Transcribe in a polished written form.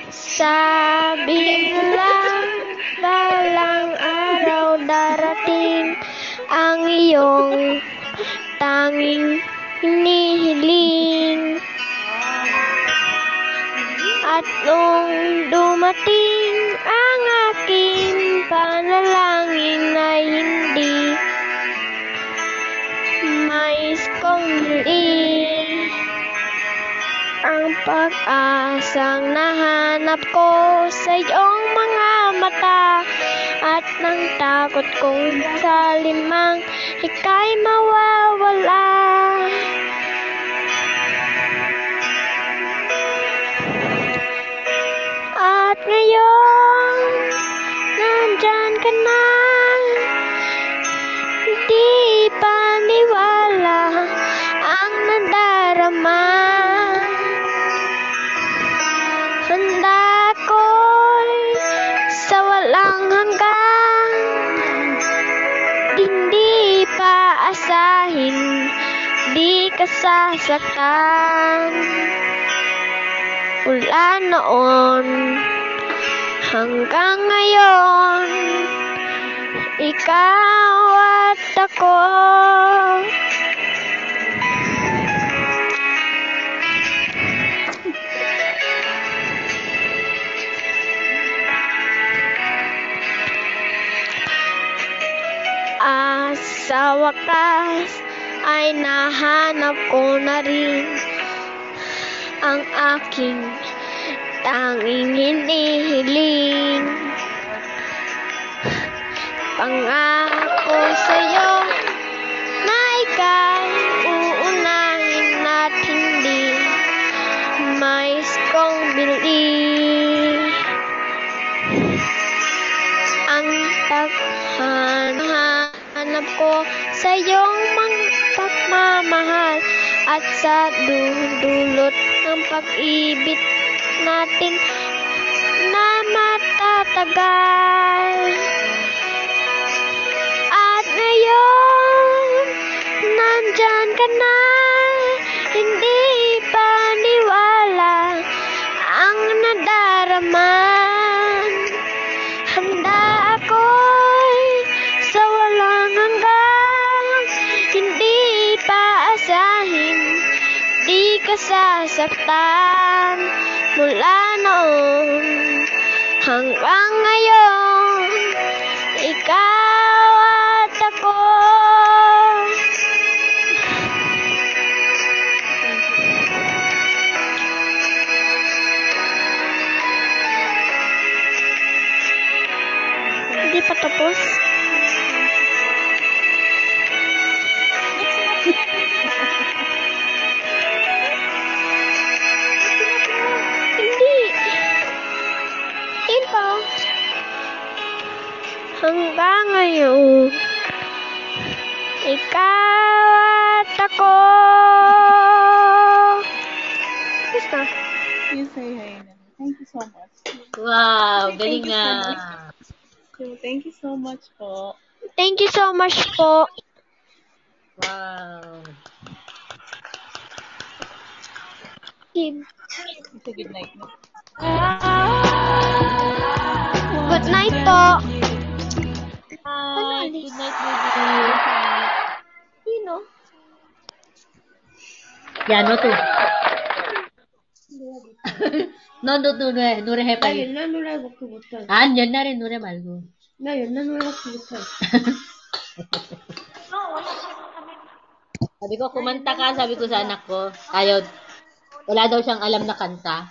Sabi lang, balang araw darating ang iyong tanging hinihiling. At nung dumating ang aking panalangin ay hindi mais kong muli ang pag-asang nahanap ko sa iyong mga mata at ng takot kong sa limang ika'y mawawala. At ngayon, nandyan ka na, di paniwala ang nadarama. Handa ako'y sa walang hanggan, hindi pa asahin, di ka sasaktan. Mula noon hanggang ngayon, ikaw at ako. Sa wakas ay nahanap ko na rin ang aking tanging hinihiling. Pangako sa'yo na ika'y uunahin at hindi mais kong bili. Ang paghahanap ko sa iyong mga pagmamahal at sa dulot ng pag-ibig natin na matatagal. At ngayon, nandyan ka na, hindi paniwala ang nadarama. Handa ako'y sa walang hanggan, hindi pa asahin, di ka sasaktan. Mula noon hanggang ngayon, ikaw at ako. Hindi pa tapos. Hanggang ngayon, ikaw at ako. Basta. You say hi na. Thank you so much. Wow, galing nga. Thank you so much po. Thank you so much po. Wow. It's a good night. No? Good night po. Hi. Good night, baby. Sino? Yan, no, tu. 노래 해, 나 빨리. 옛날 노래밖에 못해. 안, 옛날에 노래 말고. 나 옛날 노래밖에 못해. Sabi ko, kumanta ka, sabi ko sa anak ko. Ayaw, wala daw siyang alam na kanta.